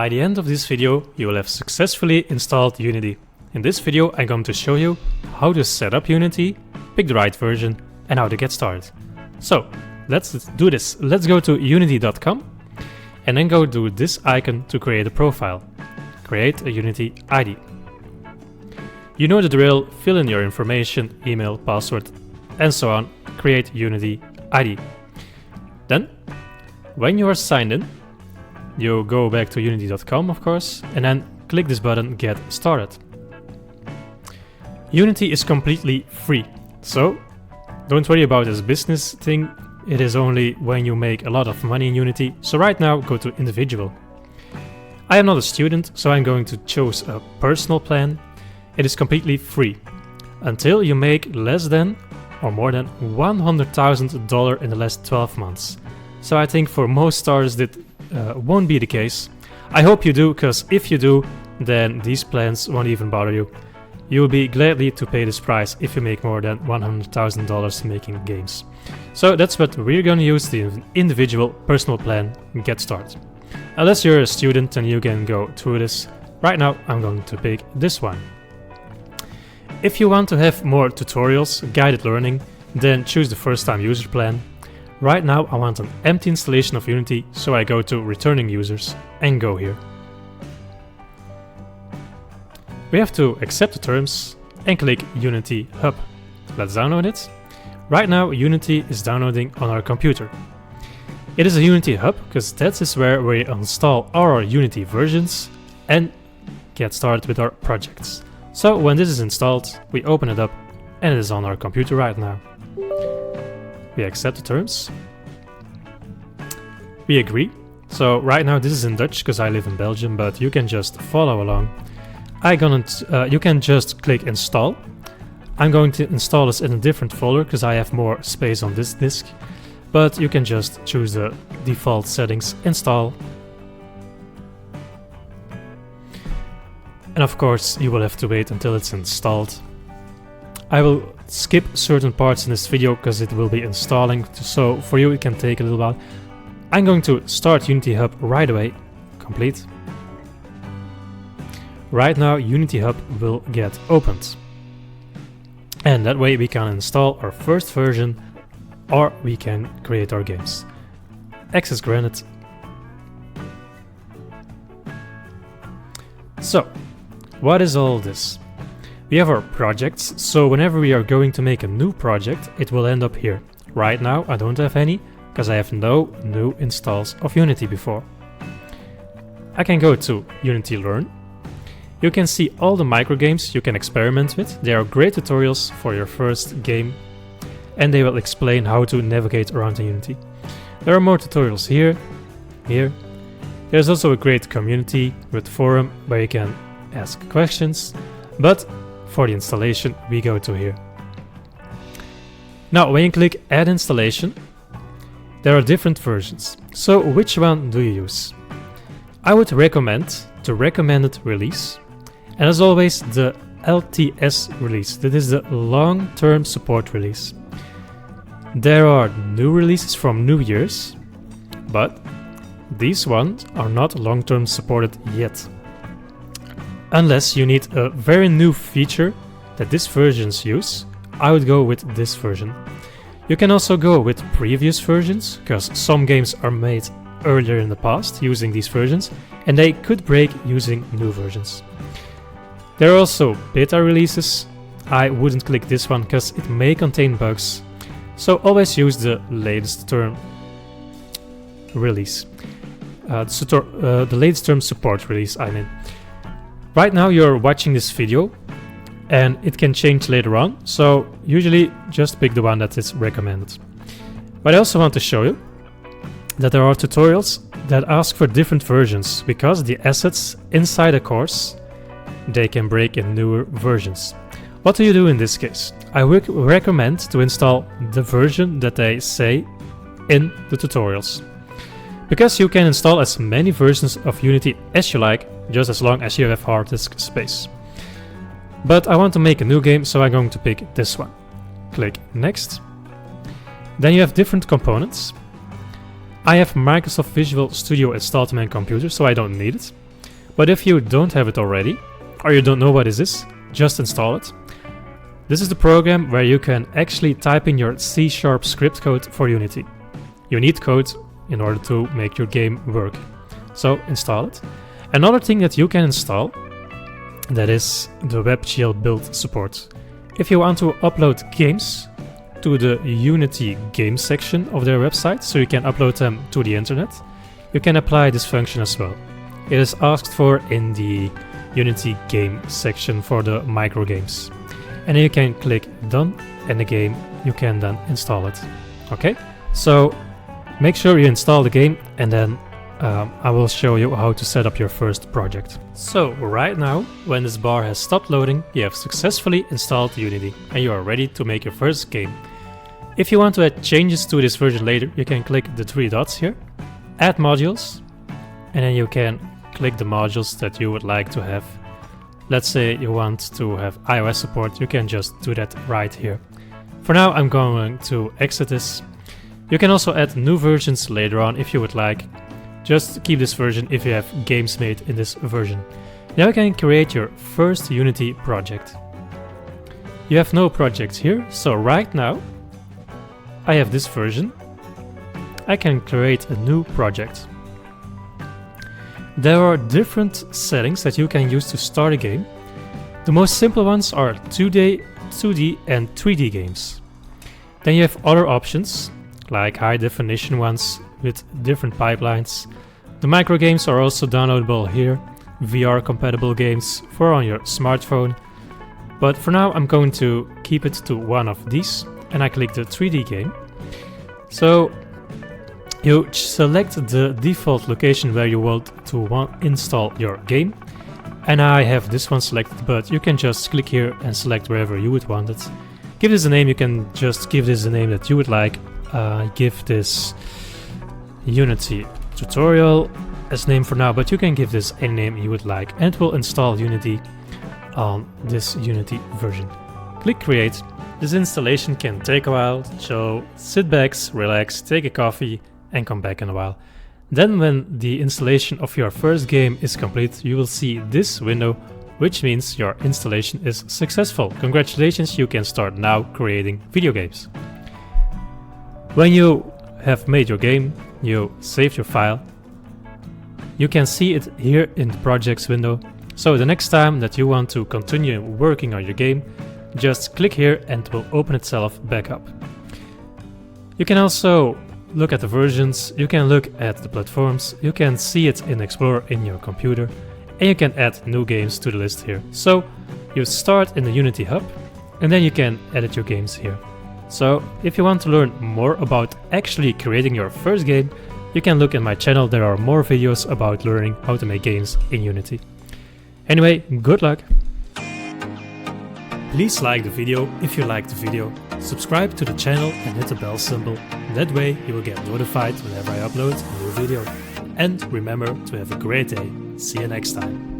By the end of this video, you will have successfully installed Unity. In this video, I'm going to show you how to set up Unity, pick the right version, and how to get started. So, let's do this. Let's go to unity.com and then go to this icon to create a profile. Create a Unity ID. You know the drill, fill in your information, email, password, and so on. Create Unity ID. Then, when you are signed in, you go back to unity.com, of course, and then click this button, Get Started. Unity is completely free, so don't worry about this business thing. It is only when you make a lot of money in Unity, so right now go to individual. I am not a student, so I'm going to choose a personal plan. It is completely free, until you make less than or more than $100,000 in the last 12 months. So I think for most stars that won't be the case. I hope you do, because if you do, then these plans won't even bother you. You will be gladly to pay this price if you make more than $100,000 making games. So that's what we're gonna use, the individual personal plan, Get Started. Unless you're a student and you can go through this. Right now I'm going to pick this one. If you want to have more tutorials, guided learning, then choose the first time user plan. Right now I want an empty installation of Unity, so I go to returning users and go here. We have to accept the terms and click Unity Hub. Let's download it. Right now Unity is downloading on our computer. It is a Unity Hub because that is where we install our Unity versions and get started with our projects. So when this is installed, we open it up and it is on our computer right now. We accept the terms. We agree. So right now this is in Dutch because I live in Belgium, but you can just follow along. You can just click install. I'm going to install this in a different folder because I have more space on this disk. But you can just choose the default settings, install. And of course you will have to wait until it's installed. I will skip certain parts in this video because it will be installing, so for you it can take a little while. I'm going to start Unity Hub right away. Complete. Right now Unity Hub will get opened. And that way we can install our first version or we can create our games. Access granted. So, what is all this? We have our projects, so whenever we are going to make a new project, it will end up here. Right now I don't have any, because I have no new installs of Unity before. I can go to Unity Learn. You can see all the microgames you can experiment with. They are great tutorials for your first game, and they will explain how to navigate around in Unity. There are more tutorials here. There's also a great community with forum where you can ask questions, but for the installation we go to here. Now when you click Add Installation, there are different versions. So which one do you use? I would recommend the recommended release, and as always the LTS release. That is the long-term support release. There are new releases from New Year's, but these ones are not long-term supported yet. Unless you need a very new feature that these versions use, I would go with this version. You can also go with previous versions, because some games are made earlier in the past using these versions, and they could break using new versions. There are also beta releases. I wouldn't click this one because it may contain bugs, so always use the latest term release. The latest term support release, I mean. Right now you're watching this video and it can change later on, so usually just pick the one that is recommended. But I also want to show you that there are tutorials that ask for different versions, because the assets inside a course, they can break in newer versions. What do you do in this case? I would recommend to install the version that they say in the tutorials, because you can install as many versions of Unity as you like, just as long as you have hard disk space. But I want to make a new game, so I'm going to pick this one. Click Next. Then you have different components. I have Microsoft Visual Studio installed on my computer, so I don't need it. But if you don't have it already, or you don't know what is this, just install it. This is the program where you can actually type in your C# script code for Unity. You need code in order to make your game work. So install it. Another thing that you can install, that is the WebGL build support. If you want to upload games to the Unity games section of their website, so you can upload them to the internet, you can apply this function as well. It is asked for in the Unity game section for the micro games. And then you can click done, and the game, you can then install it. Okay, so make sure you install the game, and then I will show you how to set up your first project. So right now, when this bar has stopped loading, you have successfully installed Unity and you are ready to make your first game. If you want to add changes to this version later, you can click the 3 dots here, add modules, and then you can click the modules that you would like to have. Let's say you want to have iOS support, you can just do that right here. For now, I'm going to exit this. You can also add new versions later on if you would like. Just keep this version if you have games made in this version. Now you can create your first Unity project. You have no projects here, so right now I have this version. I can create a new project. There are different settings that you can use to start a game. The most simple ones are 2D, and 3D games. Then you have other options, like high definition ones with different pipelines. The micro games are also downloadable here, VR compatible games for on your smartphone. But for now I'm going to keep it to one of these, and I click the 3D game. So you select the default location where you want to install your game. And I have this one selected, but you can just click here and select wherever you would want it. Give this a name, you can just give this a name that you would like. Give this Unity tutorial as name for now, but you can give this any name you would like, and it will install Unity on this Unity version. Click create. This installation can take a while, so sit back, relax, take a coffee and come back in a while. Then when the installation of your first game is complete, you will see this window, which means your installation is successful. Congratulations, you can start now creating video games. When you have made your game, you save your file. You can see it here in the projects window. So the next time that you want to continue working on your game, just click here and it will open itself back up. You can also look at the versions, you can look at the platforms, you can see it in Explorer in your computer, and you can add new games to the list here. So you start in the Unity Hub, and then you can edit your games here. So if you want to learn more about actually creating your first game, you can look at my channel, there are more videos about learning how to make games in Unity. Anyway, good luck! Please like the video if you liked the video, subscribe to the channel and hit the bell symbol, that way you will get notified whenever I upload a new video. And remember to have a great day, see you next time!